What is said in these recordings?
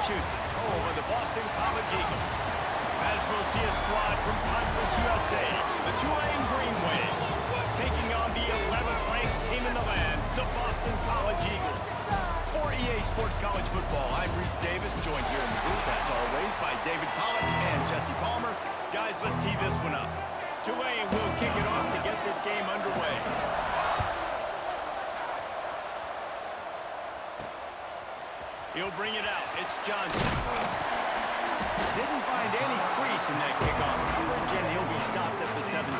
Massachusetts, home of the Boston College Eagles. As we'll see a squad from Conference USA, the Tulane Green Wave, taking on the 11th ranked team in the land, the Boston College Eagles. For EA Sports College Football, I'm Reese Davis, joined here in the booth, as always, by David Pollack and Jesse Palmer. Guys, let's tee this one up. Tulane will kick it off to get this game underway. He'll bring it out. It's Johnson. Didn't find any crease in that kickoff coverage, and he'll be stopped at the 17.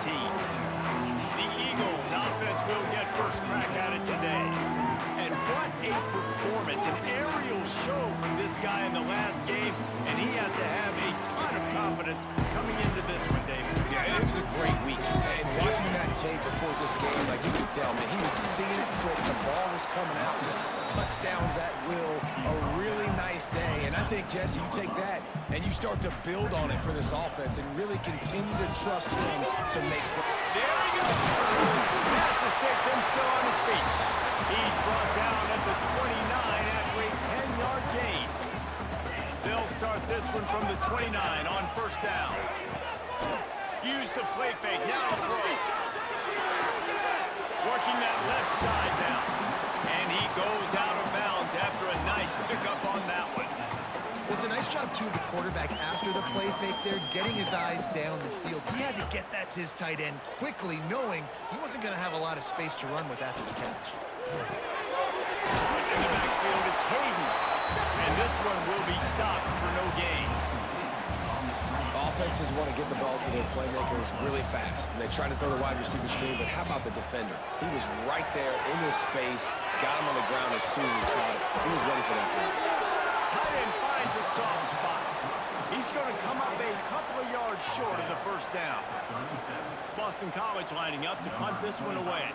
The Eagles offense will get first crack at it today. And what a performance, an aerial show from this guy in the last game, and he has to have a ton of confidence coming into this one, David. Yeah, it was a great week. And watching that tape before this game, like you could tell, man, he was seeing it quick. The ball was coming out, just touchdowns at will. A really nice day. And I think, Jesse, you take that and you start to build on it for this offense and really continue to trust him to make plays. There he goes. Pass the sticks and still on his feet. He's brought down at the 29 after a 10-yard gain. They'll start this one from the 29 on first down. Use the play fake. Now throw. Working that left side down. And he goes out of bounds after a nice pickup on that one. It's a nice job, too, of the quarterback after the play fake there, getting his eyes down the field. He had to get that to his tight end quickly, knowing he wasn't going to have a lot of space to run with after the catch. In the backfield, it's Hayden. And this one will be stopped for no gain. Offenses want to get the ball to their playmakers really fast. And they try to throw the wide receiver screen, but how about the defender? He was right there in his space, got him on the ground as soon as he caught it. He was ready for that play. Tight end finds a soft spot. He's going to come up a couple of yards short of the first down. Boston College lining up to punt this one away.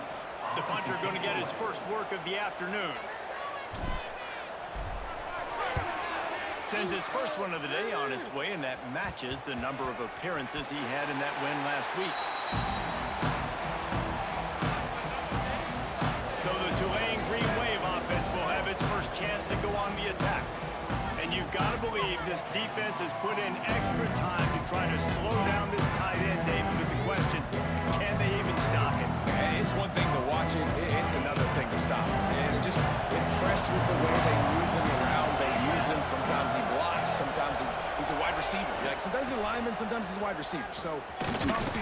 The punter going to get his first work of the afternoon. Sends his first one of the day on its way, and that matches the number of appearances he had in that win last week. So the Tulane Green Wave offense will have its first chance to go on the attack. And you've got to believe this defense has put in extra time to try to slow down this tight end, David, with the question, can they even stop him? It's one thing to watch it, it's another thing to stop him. And just impressed with the way they move him around. They use him. Sometimes he blocks. Sometimes he's a wide receiver. Like sometimes he's a lineman. Sometimes he's a wide receiver. So tough to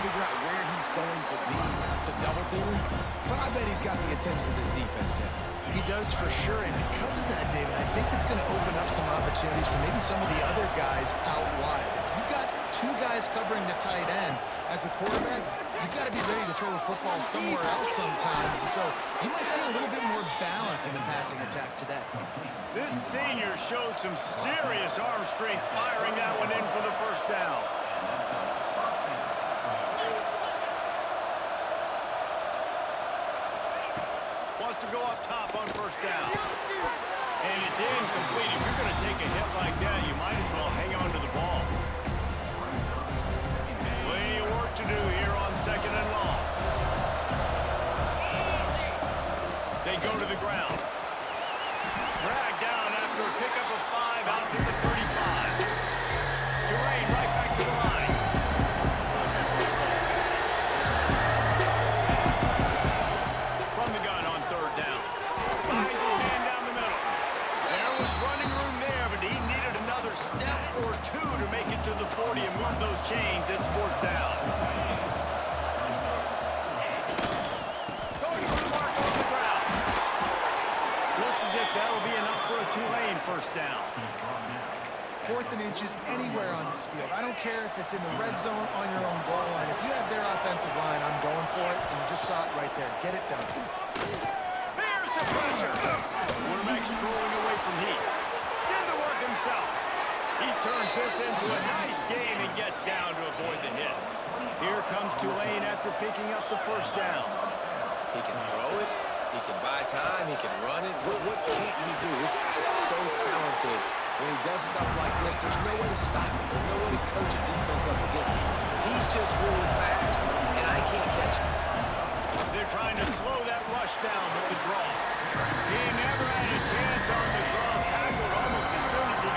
figure out where he's going to be to double team him. But I bet he's got the attention of this defense, Jesse. He does for sure, and because of that, David, I think it's going to open up some opportunities for maybe some of the other guys out wide. If you've got two guys covering the tight end as a quarterback, you've got to be ready to throw the football somewhere else sometimes, and so you might see a little bit more balance in the passing attack today. This senior showed some serious arm strength firing that one in for the first down. Wants to go up top on first down. And it's incomplete. If you're going to take a hit like that, you might as well hang on to the ball. Plenty of work to do here on second and long. They go to the ground. Dragged down after a pickup of 5 out to the 35. Tulane right back to the line. From the gun on third down. Finds his man down the middle. There was running room there, but he needed another step or two to make it to the 40 and move those chains. It's fourth down. Going for the mark on the ground. Looks as if that'll be enough for a Tulane first down. 4th and inches anywhere on this field. I don't care if it's in the red zone on your own goal line. If you have their offensive line, I'm going for it, and you just saw it right there. Get it done. There's the pressure. Quarterback strolling away from heat. Did the work himself. He turns this into a nice gain and gets down to avoid the hit. Here comes Tulane after picking up the first down. He can throw it. He can buy time. He can run it. What can't he do? This guy is so talented. When he does stuff like this, there's no way to stop him. There's no way to coach a defense up against him. He's just really fast, and I can't catch him. They're trying to slow that rush down with the draw. He never had a chance on the draw. Tackled almost as soon as he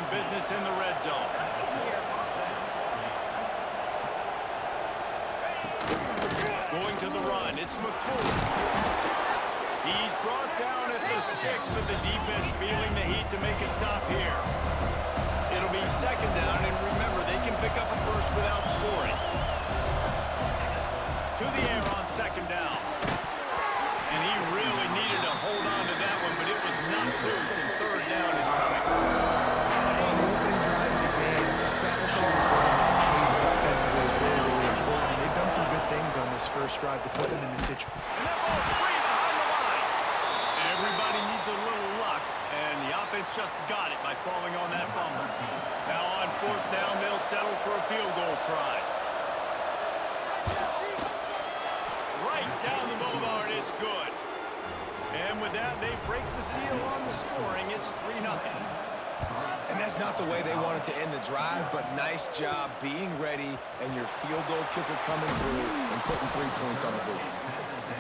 business in the red zone. Going to the run, it's McCool. He's brought down at the 6, but the defense feeling the heat to make a stop here. It'll be second down, and remember, they can pick up a first without scoring. To the air on second down. And he really needed to hold on to that one, but it was not loose, and third down is coming. Well, the opening drive of the game, establishing a rhythm and a cadence offensively is really, really important. They've done some good things on this first drive to put them in this situation. And that ball's free behind the line. Everybody needs a little luck, and the offense just got it by falling on that fumble. Now on fourth down, they'll settle for a field goal try. Right down the boulevard, it's good. And with that, they break the seal on the scoring. It's 3-0. And that's not the way they wanted to end the drive, but nice job being ready and your field goal kicker coming through and putting 3 points on the board.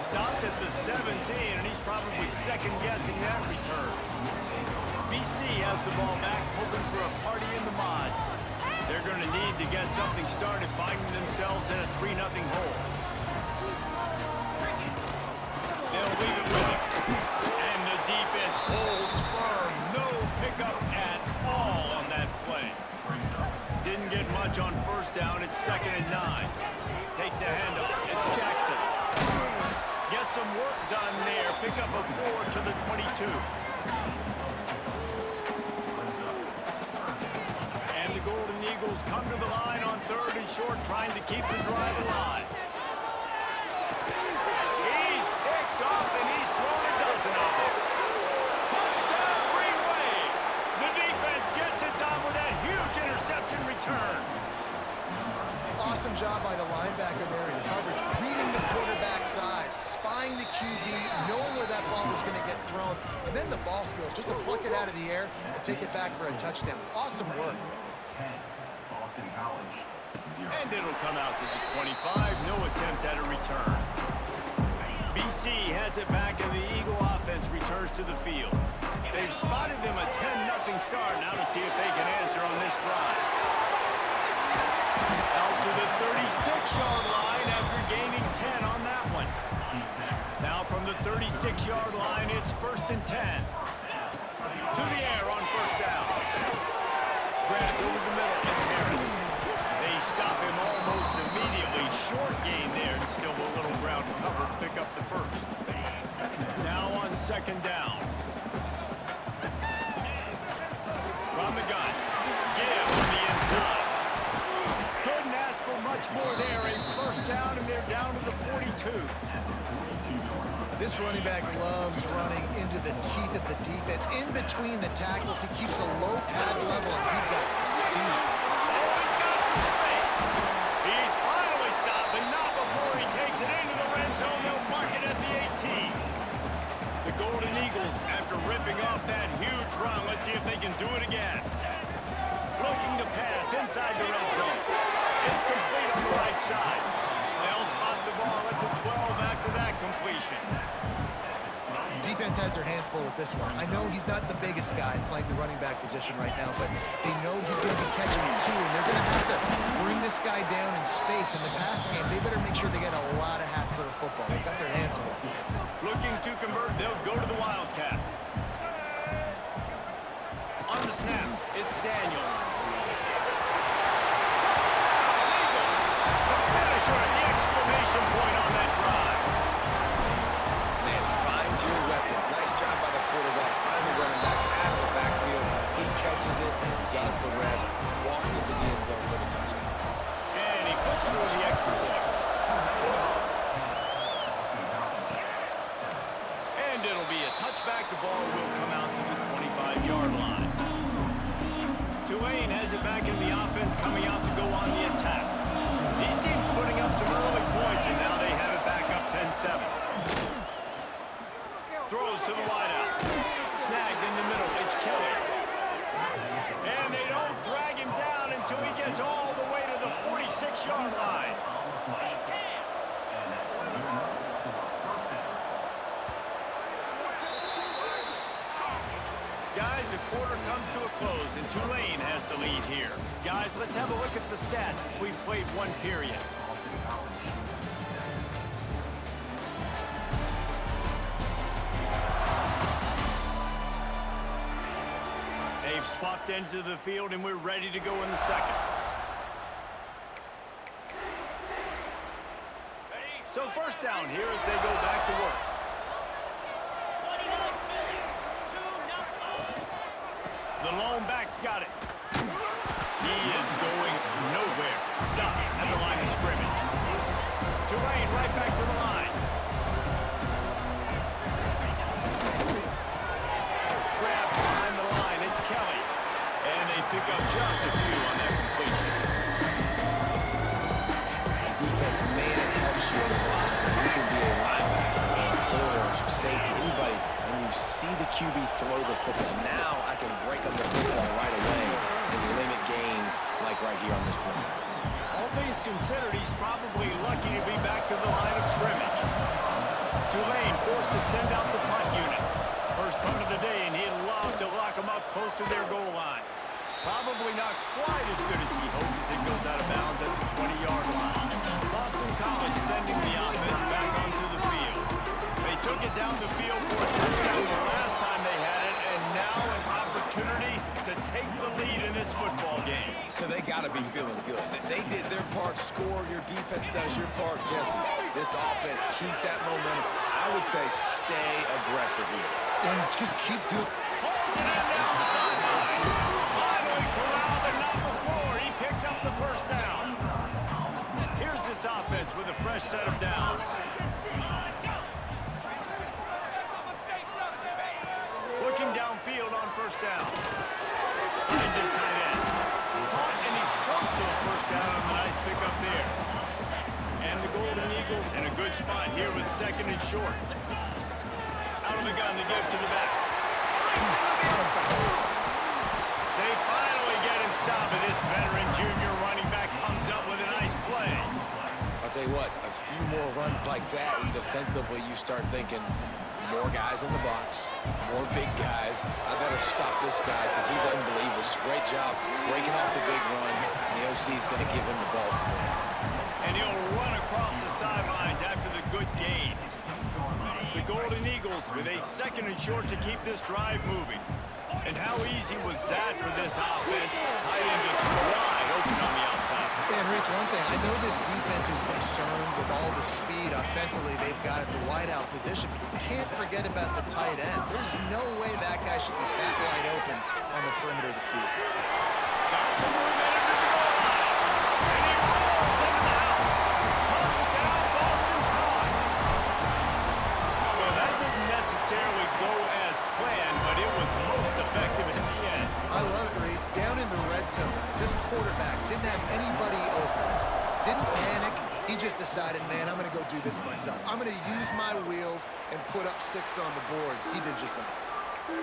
Stopped at the 17, and he's probably second-guessing that return. BC has the ball back, hoping for a party in the mods. They're going to need to get something started, finding themselves in a 3-0 hole. They'll leave it with him. And the defense holds firm. No pickup at all on that play. Didn't get much on first down. It's 2nd and 9. Takes the handoff. It's Jackson. Gets some work done there. Pick up a 4 to the 22. And the Golden Eagles come to the line on 3rd and short, trying to keep the drive alive. He's picked off, and he's thrown a dozen of them. Touchdown, Green Wave! The defense gets it done with that huge interception return. Awesome job by the linebacker there in coverage, reading the quarterback's eyes, spying the QB, knowing where that ball was going to get thrown, and then the ball skills just to pluck it out of the air and take it back for a touchdown. Awesome work. And it'll come out to the 25. No attempt at a return. BC has it back, and the Eagle offense returns to the field. They've spotted them a 10-0 start. Now to see if they can answer on this drive. Out to the 36-yard line after gaining 10 on that one. Now from the 36-yard line, it's 1st and 10. To the air on first down. Grabbed over the middle. It's Harris. They stop him almost immediately. Short gain there, and still a little ground to cover to pick up the first. Now on 2nd down. From the gun. Gibb on the inside. Couldn't ask for much more there. A 1st down, and they're down to the 42. This running back loves running into the teeth of the defense. In between the tackles, he keeps a low pad level, and he's got some speed. Oh, he's got some space. He's finally stopped, but not before he takes it into the red zone. They'll mark it at the 18. The Golden Eagles, after ripping off that huge run, let's see if they can do it again. Looking to pass inside the red zone. It's complete on the right side. They'll spot the ball at the 12 after that completion. Defense has their hands full with this one. I know he's not the biggest guy playing the running back position right now, but they know he's going to be catching it too, and they're going to have to bring this guy down in space. In the passing game, they better make sure they get a lot of hats to the football. They've got their hands full. Looking to convert, they'll go to the Wildcat. On the snap, it's Daniels. The finisher at the exclamation point on that drive. Man, find your weapons. Nice job by the quarterback. Finally running back out of the backfield. He catches it and does the rest. Walks into the end zone for the touchdown. And he puts through the extra point. And it'll be a touchback. The ball will come out to the 25-yard line. Tulane has it back in the offense, coming out to go on the attack. These teams putting up some early points, and now they have it back up 10-7. Throws to the wideout. Snagged in the middle. It's Kelly. And they don't drag him down until he gets all the way to the 46-yard line. Guys, as the quarter comes to a close, and Tulane has the lead here. Guys, let's have a look at the stats as we've played one period. They've swapped ends of the field, and we're ready to go in the second. So first down here as they go back to work. The lone back's got it. He is going nowhere. Stop at the line of scrimmage. Tulane right back to the line. Grab behind the line. It's Kelly. And they pick up just a few on that completion. Defense, man, it helps you a lot when you can be a linebacker or a corner or safety, anybody, and you see the QB throw the football. Now I can break up the football right away and limit gains like right here on this play. All things considered, he's probably lucky to be back to the line of scrimmage. Tulane forced to send out the punt unit. First punt of the day, and he'd love to lock them up close to their goal line. Probably not quite as good as he hoped as it goes out of bounds at the 20-yard line. Boston College sending the offense back onto the field. They took it down the field for a touchdown the last time they had it, and now an opportunity to take the lead in this football game. So they got to be feeling good. They did their part, score, your defense does your part, Jesse. This offense, keep that momentum. I would say stay aggressive here. And just keep doing it. Pulls it in down the sideline. Finally corralled, and not before. He picks up the first down. Here's this offense with a fresh set of downs. Looking downfield on first down. Finds his tight end. Caught, and he's close to a first down on the nice pickup there. And the Golden Eagles in a good spot here with second and short. Out of the gun to give to the back. Breaks into the open. They finally get him stopped, and this veteran junior running back comes up with a nice play. I'll tell you what, a few more runs like that, and defensively you start thinking more guys in the box, more big guys. I better stop this guy because he's unbelievable. Just a great job breaking off the big run. And the OC is going to give him the ball support. And he'll run across the sidelines after the good gain. The Golden Eagles with a second and short to keep this drive moving. And how easy was that for this offense? Tight end just wide open on the outside. And Reese, one thing, I know this defense is concerned with all the speed offensively they've got at the wideout position, but you can't forget about the tight end. There's no way that guy should be that wide open on the perimeter of the field. Got some more minute to the goal line. And he rolls into the house. Touchdown, Boston College. Well, that didn't necessarily go as planned, but it was most effective in the end. I love it, Reese. Down in the red zone, this quarterback didn't have anybody open. Didn't panic. He just decided, man, I'm going to go do this myself. I'm going to use my wheels and put up 6 on the board. He did just that. The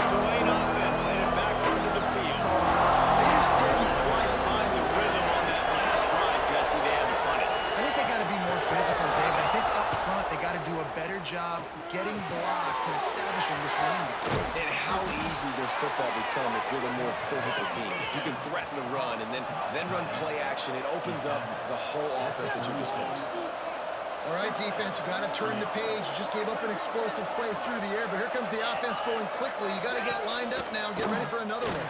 Tulane offense headed back onto the field. They just didn't quite find the rhythm on that last drive, Jesse. They had to punt it. I think they got to be more physical, David. I think up front they got to do a better job getting blocks and establishing this running game. And how easy does football become if you're the more physical team? If you can threaten the run and then run play action, it opens up the whole offense at your disposal. All right, defense, you got to turn the page. You just gave up an explosive play through the air, but here comes the offense going quickly. You got to get lined up now and get ready for another one.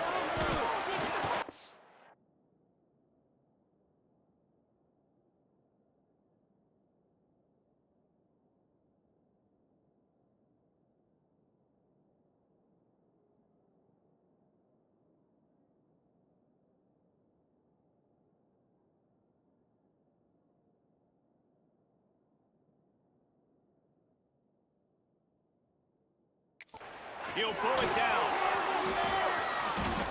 He'll pull it down.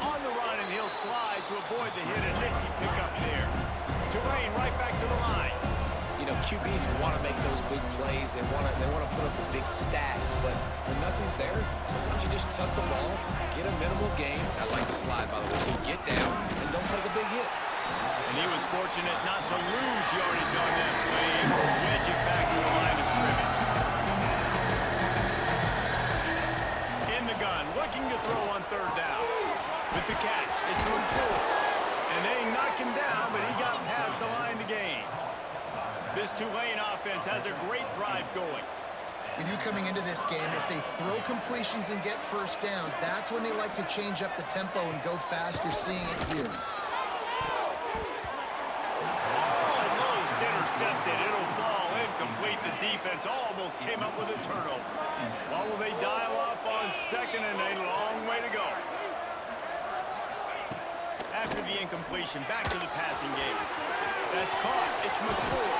On the run, and he'll slide to avoid the hit. A nifty pickup there. Tulane right back to the line. You know, QBs want to make those big plays. They want to put up the big stats, but when nothing's there, sometimes you just tuck the ball, get a minimal gain. I like the slide, by the way. So get down and don't take a big hit. And he was fortunate not to lose yardage on that play and wedge it back to the line of scrimmage. looking to throw on third down. With the catch, it's McCool. And they knock him down, but he got past the line to gain. This Tulane offense has a great drive going. We knew coming into this game, if they throw completions and get first downs, that's when they like to change up the tempo and go fast. You're seeing it here. Almost intercepted. It'll fall incomplete. The defense almost came up with a turnover. What will they dial up on second and a long way to go? After the incompletion, back to the passing game. That's caught. It's McCool.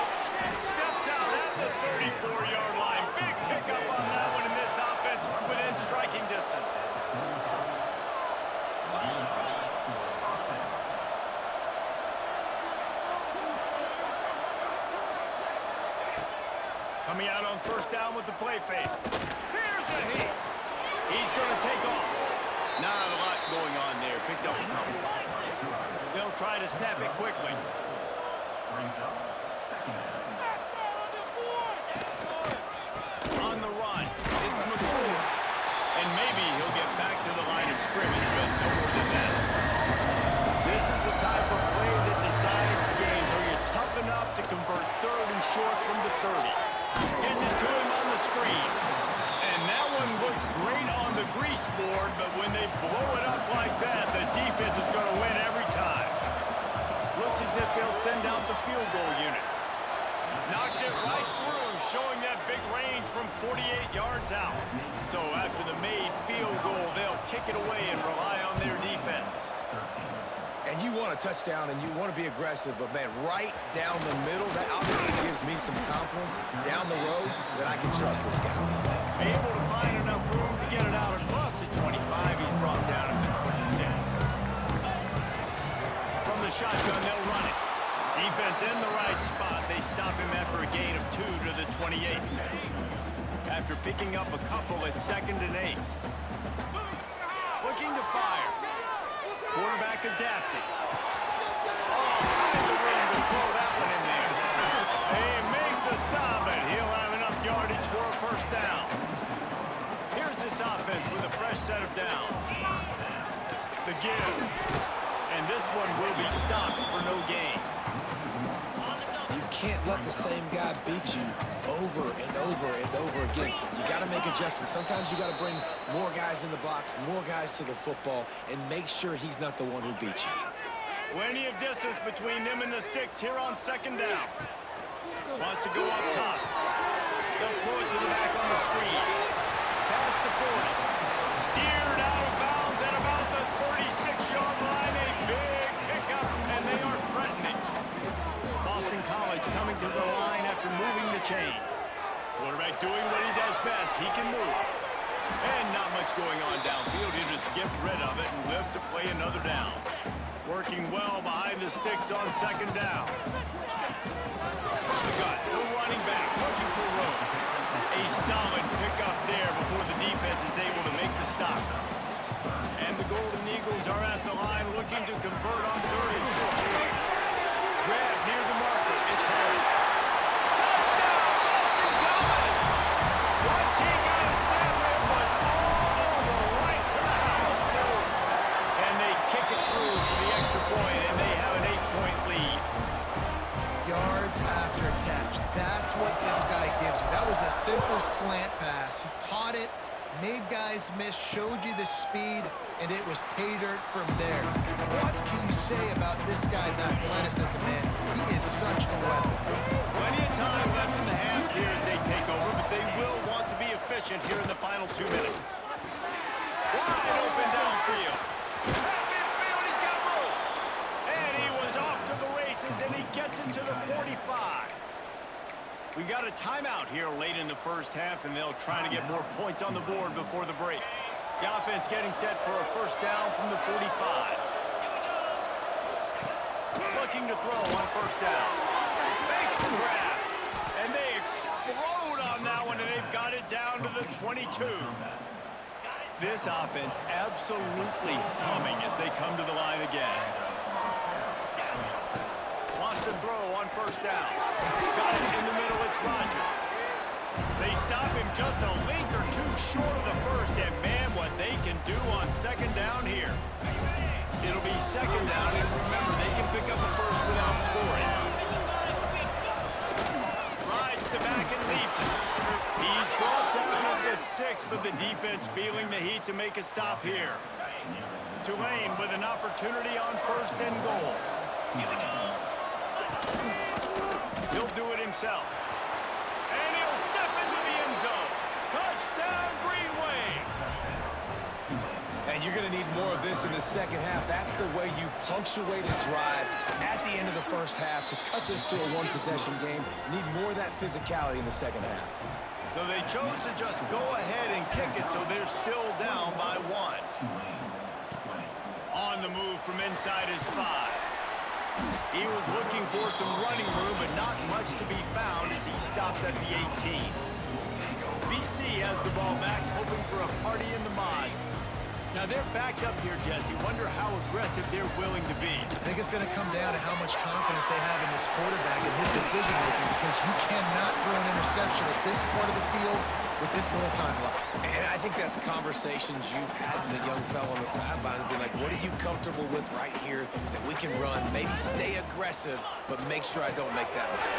Steps out at the 34-yard line. Big pickup on that one in this offense within striking distance. Coming out on first down with the play fake. Here's a heat. He's going to take off. Not a lot going on there. Picked up a couple. They'll try to snap it quickly. On the run, it's McCool. And maybe he'll get back to the line of scrimmage, but no more than that. This is the type of play that decides games. Are you tough enough to convert third and short from the 30? Gets it to him on the screen. And that one looked great on the grease board, but when they blow it up like that, the defense is going to win every time. Looks as if they'll send out the field goal unit. Knocked it right through, showing that big range from 48 yards out. So after the made field goal, they'll kick it away and rely on their defense. And you want a touchdown and you want to be aggressive, but man, right down the middle, that obviously gives me some confidence down the road that I can trust this guy. Able to find enough room to get it out across the 25. He's brought down at the 26. From the shotgun, they'll run it. Defense in the right spot. They stop him after a gain of 2 to the 28. After picking up a couple at 2nd and 8. Looking to fire. Quarterback adapting. Oh, finds the room to throw that one in there. They make the stop, and he'll have enough yardage for a first down. Here's this offense with a fresh set of downs. The give. And this one will be stopped for no gain. You can't let the same guy beat you over and over and over again. You got to make adjustments. Sometimes you got to bring more guys in the box, more guys to the football, and make sure he's not the one who beat you. Plenty of distance between them and the sticks here on 2nd down. Wants to go up top. They'll throw it to the back on the screen. Past the 40. Steered out of bounds at about the 36-yard line. A big pickup, and they are threatening. Boston College coming to the line after moving the chains. Quarterback doing what he does best. He can move. And not much going on downfield. He'll just get rid of it and live to play another down. Working well behind the sticks on 2nd down. From the gut, no running back, looking for room. A solid pickup there before the defense is able to make the stop. And the Golden Eagles are at the line looking to convert on 3rd and short. Grab near the marker. It's Harris. Touchdown, Boston College! Once he got a snap, it was all over right to the house. And they kick it through for the extra point, and they have an 8-point lead. Yards after catch. That's what this guy gives you. That was a simple slant pass. He caught it, made guys miss, showed you the speed, and it was pay dirt from there. What can you say about this guy's athleticism, man? He is such a weapon. Plenty of time left in the half here as they take over, but they will want to be efficient here in the final 2 minutes. Wide open downfield. At midfield, he's got room. And he was off to the races, and he gets it to the 45. We got a timeout here late in the first half, and they'll try to get more points on the board before the break. The offense getting set for a first down from the 45. Looking to throw on first down. Makes the grab. And they explode on that one, and they've got it down to the 22. This offense absolutely humming as they come to the line again. Wants to throw on first down. Got it in the middle, it's Rodgers. They stop him just a link or two short of the first, and man, what they can do on second down here. It'll be second down, and remember, they can pick up a first without scoring. Rides to back and leaves it. He's brought down at the 6, but the defense feeling the heat to make a stop here. Tulane with an opportunity on first and goal. He'll do it himself. And he'll step into the end zone. Touchdown, Green Wave. And you're going to need more of this in the second half. That's the way you punctuate a drive at the end of the first half to cut this to a one-possession game. You need more of that physicality in the second half. So they chose to just go ahead and kick it, so they're still down by 1. On the move from inside his 5. He was looking for some running room, but not much to be found as he stopped at the 18. BC has the ball back, hoping for a party in the mods. Now they're backed up here, Jesse. Wonder how aggressive they're willing to be. I think it's going to come down to how much confidence they have in this quarterback and his decision-making, because you cannot throw an interception at this part of the field with this little time left. And I think that's conversations you've had with the young fellow on the sideline to be like, what are you comfortable with right here that we can run? Maybe stay aggressive, but make sure I don't make that mistake.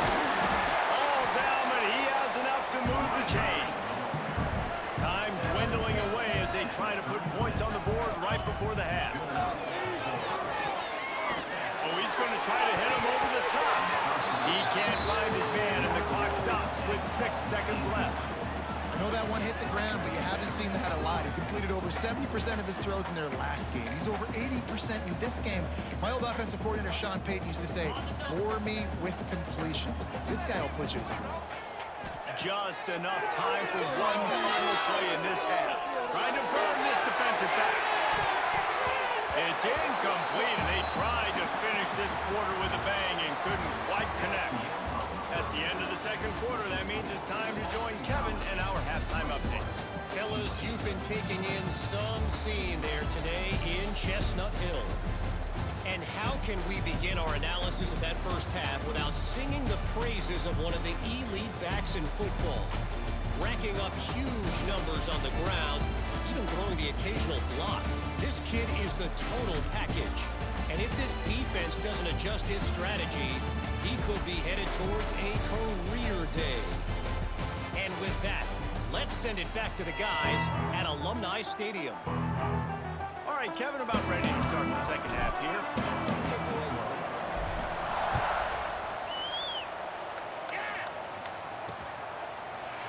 All down, but he has enough to move the chains. Time dwindling away as they try to put points on the board right before the half. Oh, he's going to try to hit him over the top. He can't find his man, and the clock stops with 6 seconds left. I know that one hit the ground, but you haven't seen that a lot. He completed over 70% of his throws in their last game. He's over 80% in this game. My old offensive coordinator, Sean Payton, used to say, bore me with completions. This guy will put you to sleep. Just enough time for one final play in this half. Trying to burn this defensive back. It's incomplete, and they tried to finish this quarter with a bang and couldn't quite connect. That's the end of the second quarter. That means it's time to join Kevin in our halftime update. Fellas, you've been taking in some scene there today in Chestnut Hill. And how can we begin our analysis of that first half without singing the praises of one of the elite backs in football? Racking up huge numbers on the ground, even throwing the occasional block. This kid is the total package. And if this defense doesn't adjust its strategy, he could be headed towards a career day. And with that, let's send it back to the guys at Alumni Stadium. All right, Kevin, about ready to start the second half here.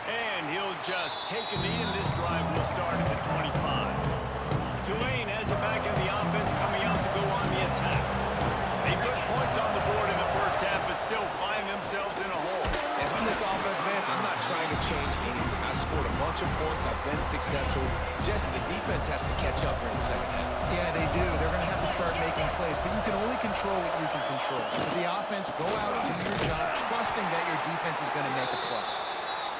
And he'll just take a knee, and this drive will start at the 25. Tulane has it back in the offense, coming out to go on the attack. They put points on the board in the first half, but still find themselves in a hole. And from this offense, man, I'm not trying to change anything. I scored a bunch of points. I've been successful. Jesse, the defense has to catch up here in the second half. Yeah, they do. They're going to have to start making plays, but you can only control what you can control. So for the offense, go out, do your job, trusting that your defense is going to make a play.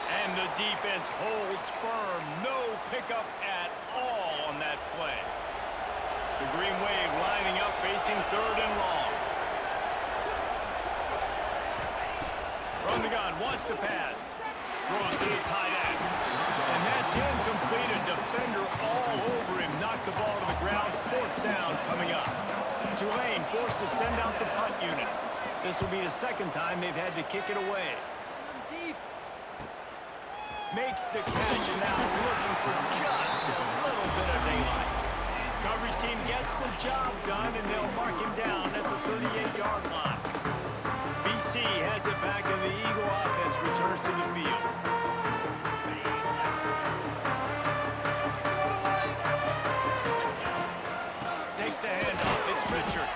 And the defense holds firm. No pickup at all on that play. The Green Wave lining up, facing third and long. From the gun, wants to pass. Throws to the tight end. And that's incomplete. A defender all over him. Knocked the ball to the ground. Fourth down coming up. Tulane forced to send out the punt unit. This will be the second time they've had to kick it away. Makes the catch, and now looking for just a little bit of daylight. Coverage team gets the job done, and they'll mark him down at the 38-yard line. BC has it back, and the Eagle offense returns to the field. Takes the handoff. It's Richard.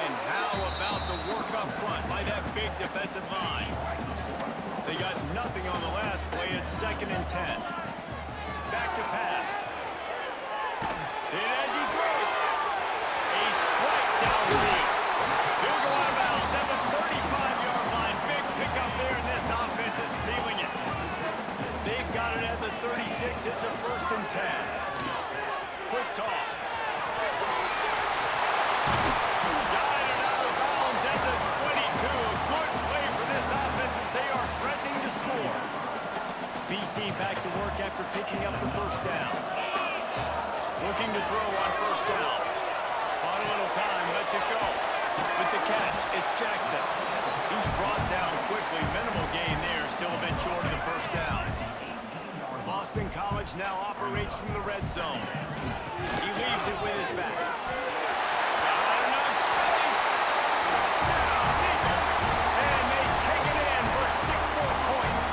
And how about the work up front by that big defensive line? They got nothing on the last play. It's 2nd and 10. Back to pass. And as he throws, a strike downfield. He'll go out of bounds at the 35-yard line. Big pickup there, and this offense is feeling it. They've got it at the 36. It's a 1st and 10. Quick toss. Got it out of bounds at the 22. A good play for this offense as they are threatening to score. back to work after picking up the first down. Looking to throw on first down. On a little time, lets it go. With the catch, it's Jackson. He's brought down quickly. Minimal gain there, still a bit short of the first down. Boston College now operates from the red zone. He leaves it with his back. Got enough space. Touchdown, Eagles. And they take it in for 6 more points.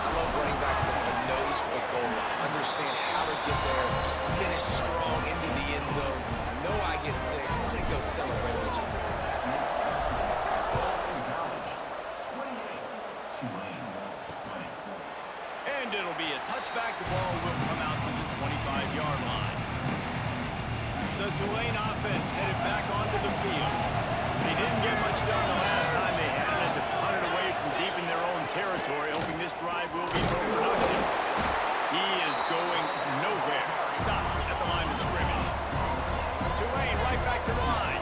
I love running backs that have a nose for the goal line. Understand how to get there, finish strong into the end zone. Know I get 6, and then go celebrate with your boys. And it'll be a touchback. The ball will come out to the 25-yard line. The Tulane offense headed back onto the field. They didn't get much done the last time they had to punt it away from deep in their own territory, hoping this drive will be more productive. He is going nowhere. Stop at the line of scrimmage. Tulane right back to the line.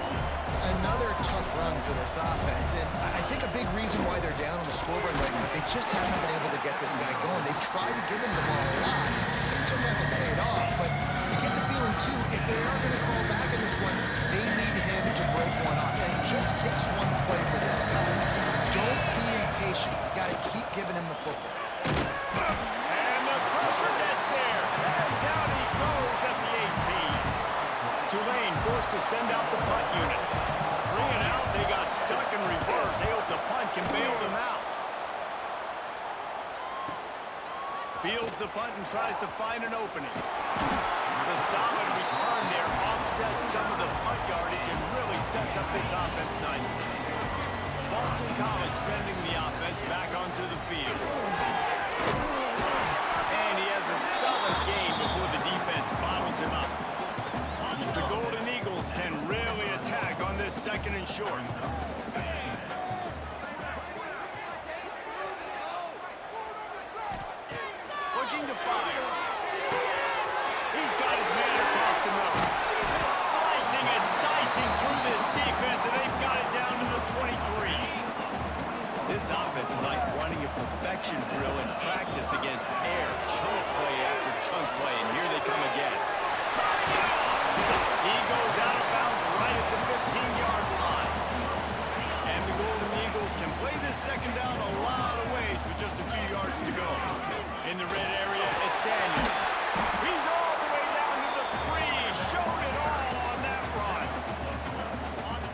Another tough run for this offense, and I think a big reason why they're down on the scoreboard right now is they just haven't been able to get this guy going. They've tried to give him the ball a lot, and it just hasn't paid off. But you get the feeling, too, if they are going to fall back in this one, they need him to break one off. And it just takes one play for this guy. Don't be impatient. You got to keep giving him the football. And the pressure gets there. And down he goes at the 18. Tulane forced to send out the punt unit. Bringing out, they got stuck in reverse. They hope the punt can bail them out. Fields the punt and tries to find an opening. The solid return there offsets some of the punt yardage and really sets up this offense nicely. Boston College sending the offense back onto the field. And he has a solid game before the defense bottles him up. The Golden Eagles can really attack on this 2nd and short. Looking to fire. He's got his man across the middle. Slicing and dicing through this defense, and they've got it down to the 23. This offense is like running a perfection drill in practice against air. Chunk play after chunk play, and here they come again. He goes out of bounds right at the 15-yard line. And the Golden Eagles can play this 2nd down a lot of ways with just a few yards to go. In the red area, it's Daniels. He's all the way down to the 3. Showed it all on that run.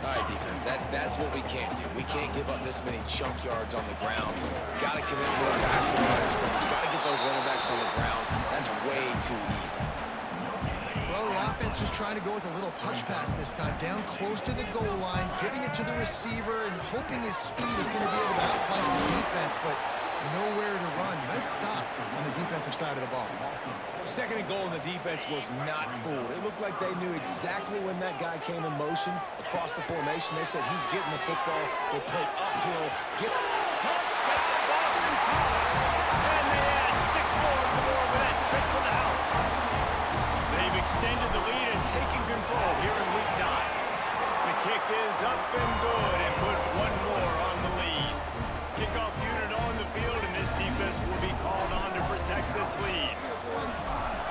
All right, defense, that's what we can't do. We can't give up this many chunk yards on the ground. Got to commit more guys to the line of scrimmage. Got to get those running backs on the ground. That's way too easy. Well, the offense just trying to go with a little touch pass this time, down close to the goal line, giving it to the receiver and hoping his speed is going to be able to outflank the defense, but nowhere to run. Nice stop on the defensive side of the ball. 2nd and goal, and the defense was not fooled. It looked like they knew exactly when that guy came in motion across the formation. They said he's getting the football. They played uphill. Touchdown, Boston College. And they add 6 more to the board with that trip to the house. They've extended the lead and taken control here in week 9. The kick is up and good and put 1 more on the lead. Kickoff unit on the field, and this defense will be called on to protect this lead.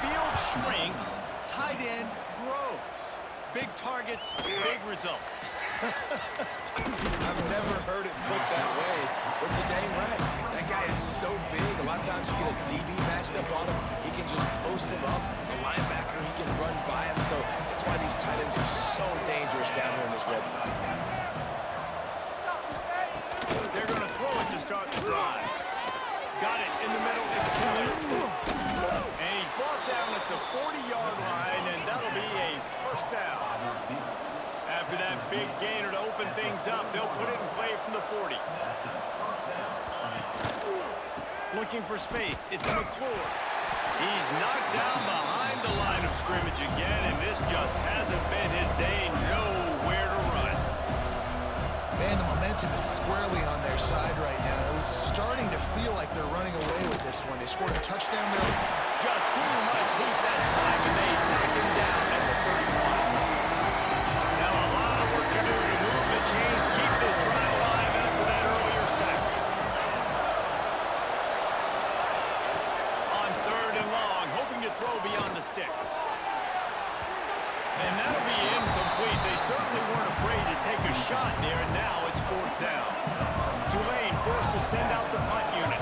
Field shrinks, tight end grows. Big targets, big results. I've never heard it put that way, but you're dang right. That guy is so big. A lot of times you get a DB matched up on him. He can just post him up. A linebacker, he can run by him. So that's why these tight ends are so dangerous down here in this red zone. They're going to throw it to start the drive. Got it in the middle. It's Kelly. And he's brought down at the 40-yard line, and that'll be a first down. After that big gainer to open things up, they'll put it in play from the 40. Looking for space. It's McClure. He's knocked down behind the line of scrimmage again, and this just hasn't been his day. Nowhere to run. Man, the momentum is squarely on their side right now. It's starting to feel like they're running away with this one. They scored a touchdown there. Just too much heat that time, and they knock him down at the 31. Now a lot of work to do to move the chains, keep this drive alive after that earlier sack. shot there, and now it's fourth down. Tulane forced to send out the punt unit.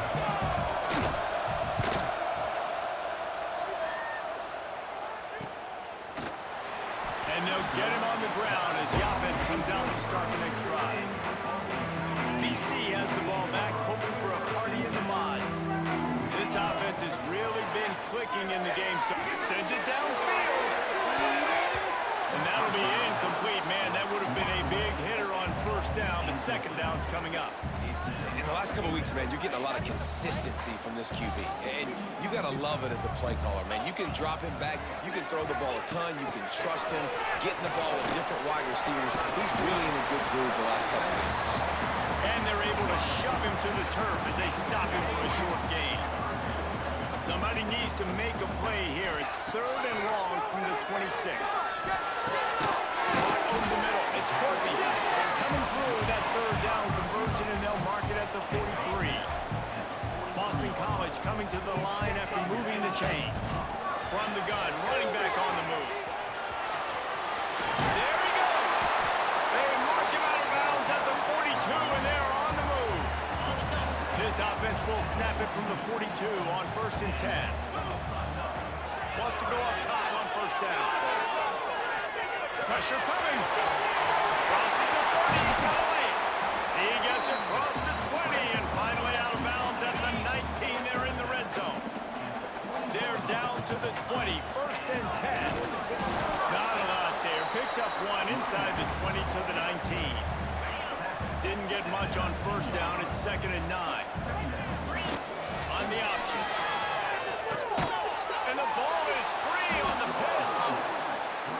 And they'll get him on the ground as the offense comes out to start the next drive. BC has the ball back, hoping for a party in the mods. This offense has really been clicking in the game, so sends it downfield. And that'll be incomplete, man. That would have been a big hitter on first down, but second down's coming up. In the last couple of weeks, man, you're getting a lot of consistency from this QB. And you got to love it as a play caller, man. You can drop him back. You can throw the ball a ton. You can trust him. Getting the ball with different wide receivers. He's really in a good groove the last couple of games. And they're able to shove him to the turf as they stop him for a short gain. Somebody needs to make a play here. It's third and long from the 26. Right over the middle. It's Courtney coming through with that third down conversion, and they'll mark it at the 43. Boston College coming to the line after moving the chains. From the gun, running back on the move. There he goes. They mark him out of bounds at the 42, and they're on the move. This offense will snap it from the 42 on first and 10. Wants to go up top on first down. Pressure coming. Crosses the 30. He's got to wait. He gets across the 20 and finally out of bounds at the 19. They're in the red zone. They're down to the 20. First and 10. Not a lot there. Picks up one inside the 20 to the 19. Didn't get much on first down. It's second and 9. On the option. And the ball is free on the pitch.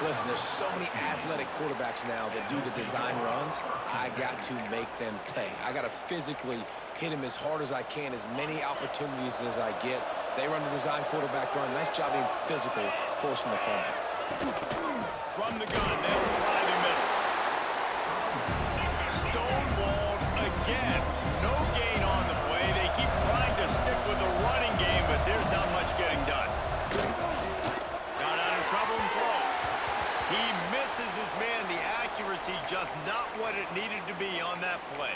Listen, there's so many athletic quarterbacks now that do the design runs. I got to make them pay. I got to physically hit him as hard as I can, as many opportunities as I get. They run the design quarterback run. Nice job being physical, forcing the fumble. From the gun, they'll try the middle. Stonewalled again. No gain on the play. They keep trying to stick with the running game, but there's not much getting done. Got out of trouble and throws. He misses his man. The accuracy just not what it needed to be on that play.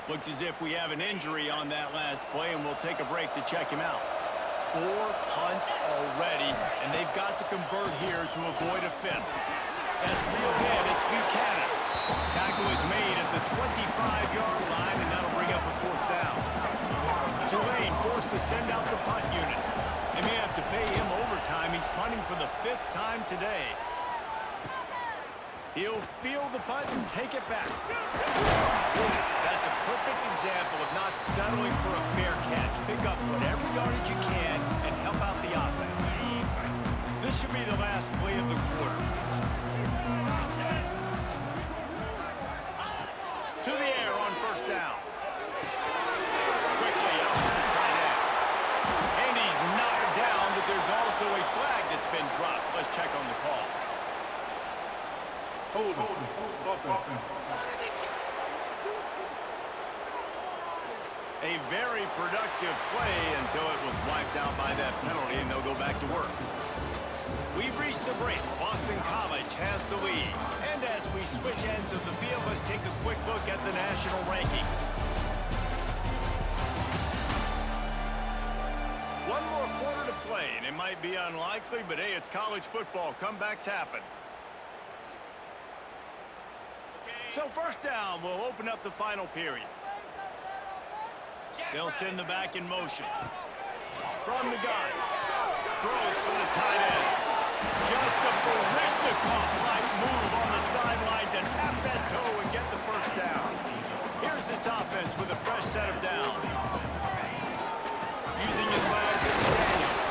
Looks as if we have an injury on that last play, and we'll take a break to check him out. 4 punts already, and they've got to convert here to avoid a fifth. That's real in. It's Buchanan. Tackle is made at the 25-yard line, and that'll bring up a fourth down. Tulane forced to send out the punt unit. They may have to pay him overtime. He's punting for the 5th time today. He'll field the punt and take it back. That's a perfect example of not settling for a fair catch. Pick up whatever yardage you can and help out the offense. This should be the last play of the quarter. To the air on first down. Quickly out to the tight end. And he's knocked down, but there's also a flag that's been dropped. Let's check on the call. Hold on. A very productive play until it was wiped out by that penalty, and they'll go back to work. We've reached the break. Boston College has the lead. And as we switch ends of the field, let's take a quick look at the national rankings. One more quarter to play, and it might be unlikely, but hey, it's college football. Comebacks happen. So first down, we'll open up the final period. They'll send the back in motion. From the gun. Throws from the tight end. Just a Barishnikov-like move on the sideline to tap that toe and get the first down. Here's this offense with a fresh set of downs. Using his legs and Daniels.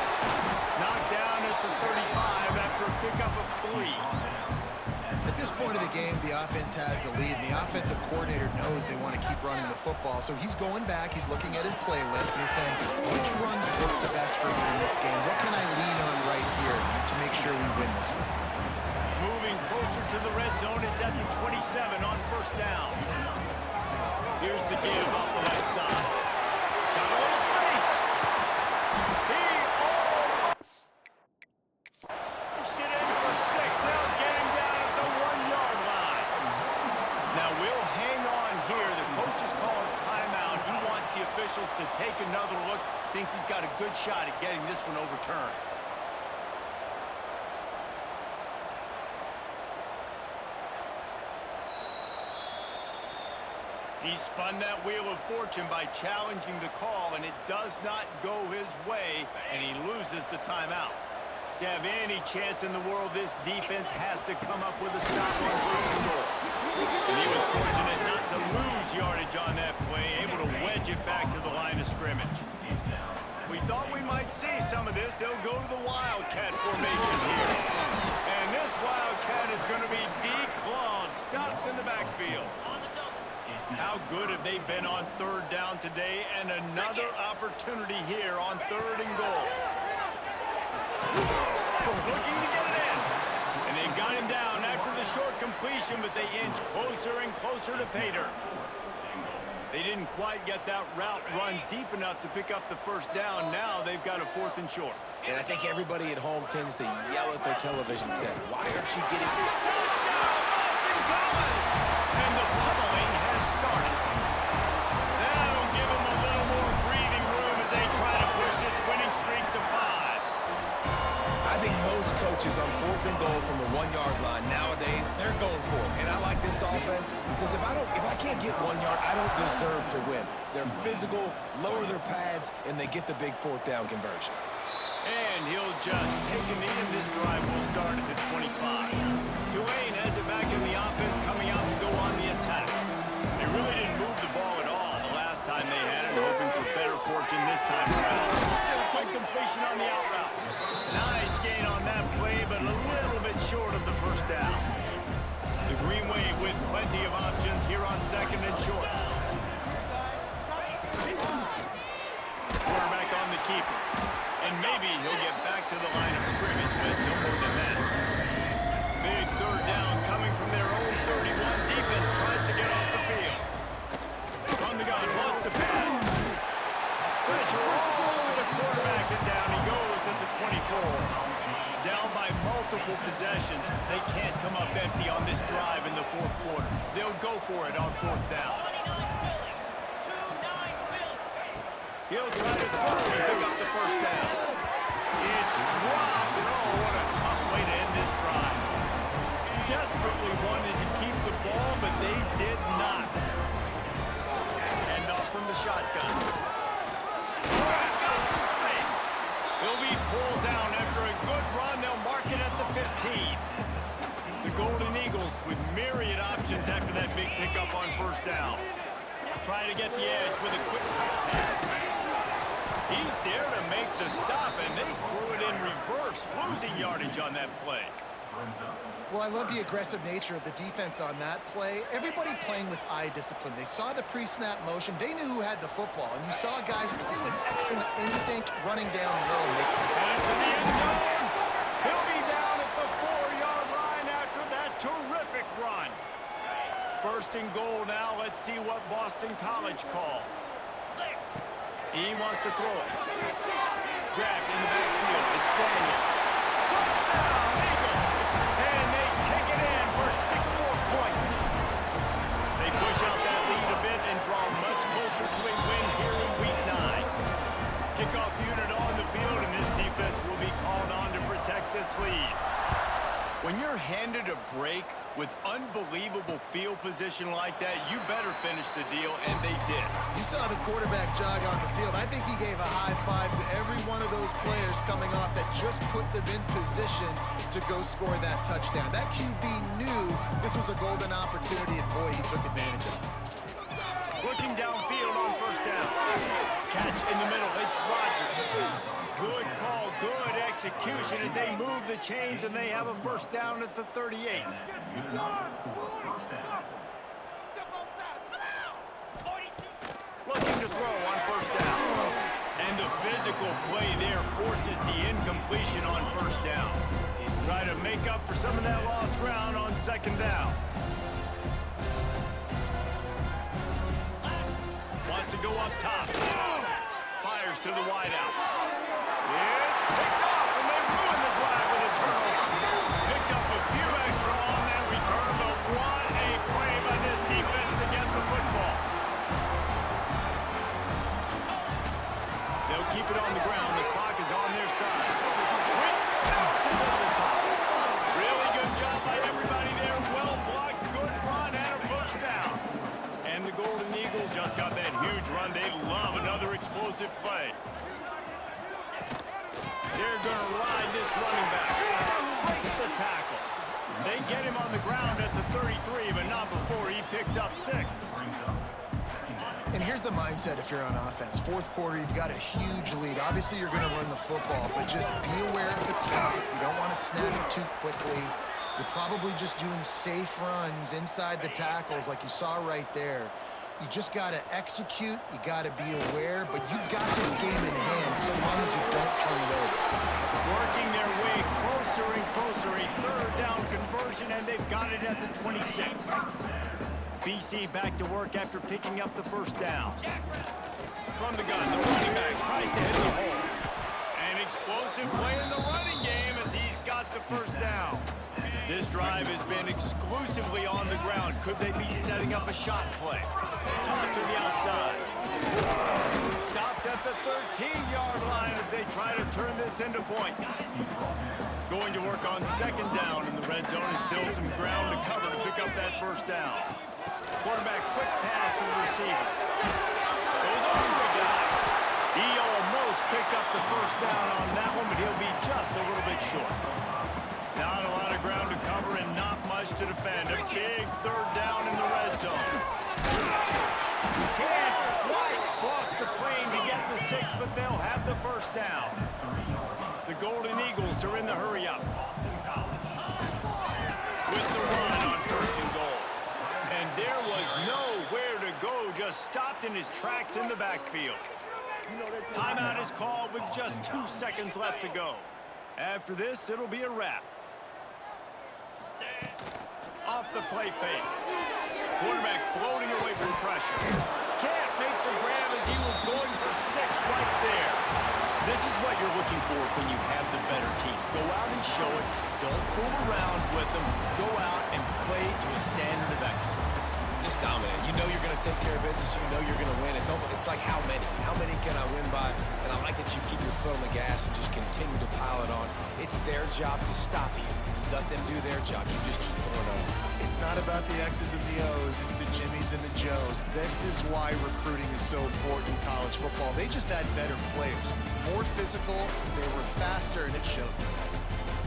Knocked down at the 35 after a pickup of 3. At this point of the game, the offense has the lead, and the offensive coordinator knows they want to keep running the football. So he's going back, he's looking at his playlist, and he's saying, which runs work the best for me in this game? What can I lean on right here to make sure we win this one? Moving closer to the red zone, it's at the 27 on first down. Here's the give off the left side. Got a little space. He almost punched it in for 6. They'll get him down at the 1-yard line. Now we'll officials to take another look. Thinks he's got a good shot at getting this one overturned. He spun that wheel of fortune by challenging the call, and it does not go his way, and he loses the timeout. To have any chance in the world, this defense has to come up with a stop on first and goal. And he was fortunate not to lose yardage on that play, able to wedge it back to the line of scrimmage. We thought we might see some of this. They'll go to the Wildcat formation here. And this Wildcat is going to be declawed, stopped in the backfield. How good have they been on third down today? And another opportunity here on third and goal. Looking to get it in. And they've got him down after the short completion, but they inch closer and closer to pay dirt. They didn't quite get that route run deep enough to pick up the first down. Now they've got a 4th and short. And I think everybody at home tends to yell at their television set. Why aren't you getting... Touchdown, Boston College! And the pummeling has started. That'll give them a little more breathing room as they try to push this winning streak to 5. I think most coaches on 4th and goal from the 1-yard line nowadays, they're going for it. And I like this offense because if I can't get 1 yard, I don't deserve to win. They're physical, lower their pads, and they get the big 4th down conversion. And he'll just take a knee, and this drive will start at the 25. Tulane has it back in the offense, coming out to go on the attack. They really didn't move the ball at all the last time they had it, hoping for better fortune this time around. Quick completion on the out route. Nice gain on that play, but a little bit short of the first down. The Green Wave with plenty of options here on 2nd and short. Quarterback on the keeper. And maybe he'll get back to the line of scrimmage, but no more than that. Big third down coming from their own 31. Defense tries to get off the field. On the gun, wants to pass. Pressure all over the quarterback, and down he goes at the 24. Down by multiple possessions. They can't come up empty on this drive in the 4th quarter. They'll go for it on 4th down. He'll try to throw and pick up the first down. It's dropped, and oh, what a tough way to end this drive. Desperately wanted to keep the ball, but they did not. Hand off from the shotgun. Oh, he's got some space. He'll be pulled down after a good run. They'll mark it at the 15. The Golden Eagles with myriad options after that big pickup on first down. Trying to get the edge with a quick touch pass. He's there to make the stop, and they threw it in reverse, losing yardage on that play. Well, I love the aggressive nature of the defense on that play. Everybody playing with eye discipline. They saw the pre-snap motion. They knew who had the football, and you saw guys play with excellent instinct running down the hill. And to the end zone. He'll be down at the 4-yard line after that terrific run. 1st and goal now. Let's see what Boston College calls. He wants to throw it. Grabbed in the backfield. It's Daniels. Touchdown, Eagles! And they take it in for 6 more points. They push out that lead a bit and draw much closer to a win here in Week 9. Kickoff unit on the field, and this defense will be called on to protect this lead. When you're handed a break with unbelievable field position like that, you better finish the deal, and they did. You saw the quarterback jog on the field. I think he gave a high five to every one of those players coming off that just put them in position to go score that touchdown. That QB knew this was a golden opportunity, and boy, he took advantage of it. Looking downfield on first down. Catch in the middle. It's Rodgers. Good call, good execution as they move the chains, and they have a first down at the 38. Looking to throw on first down. And the physical play there forces the incompletion on first down. Try to make up for some of that lost ground on 2nd down. Wants to go up top. Fires to the wideout. It's picked off, and they ruin the drive with a turnover. Picked up a few extra on that return, but what a play by this defense to get the football. got that huge run. They love another explosive play. They're going to ride this running back. Breaks the tackle. They get him on the ground at the 33, but not before he picks up 6. And here's the mindset if you're on offense. Fourth quarter, you've got a huge lead. Obviously, you're going to run the football, but just be aware of the clock. You don't want to snap it too quickly. You're probably just doing safe runs inside the tackles like you saw right there. You just got to execute. You got to be aware, but you've got this game in hand so long as you don't turn it over. Working their way closer and closer. A third down conversion, and they've got it at the 26. BC back to work after picking up the first down. From the gun, the running back tries to hit the hole. An explosive play in the running game as he's got the first down. This drive has been exclusively on the ground. Could they be setting up a shot play? Toss to the outside. Stopped at the 13-yard line as they try to turn this into points. Going to work on second down in the red zone and still some ground to cover to pick up that first down. Quarterback quick pass to the receiver. Goes over the guy. He almost picked up the first down on that one, but he'll be just a little bit short. Not a lot of ground to cover and not much to defend. A big third down in the red zone. Can't quite cross the plane to get the 6, but they'll have the first down. The Golden Eagles are in the hurry-up. With the run on first and goal. And there was nowhere to go, just stopped in his tracks in the backfield. Timeout is called with just 2 seconds left to go. After this, it'll be a wrap. Off the play fake. Quarterback floating away from pressure. Can't make the grab as he was going for 6 right there. This is what you're looking for when you have the better team. Go out and show it. Don't fool around with them. Go out and play to a standard of excellence. Just dominant. You know you're going to take care of business. You know you're going to win. It's like how many? How many can I win by? And I like that you keep your foot on the gas and just continue to pile it on. It's their job to stop you. Let them do their job. You just keep going on. It's not about the X's and the O's. It's the Jimmies and the Joes. This is why recruiting is so important in college football. They just had better players. More physical, they were faster, and it showed.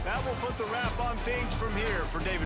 That will put the wrap on things from here for David.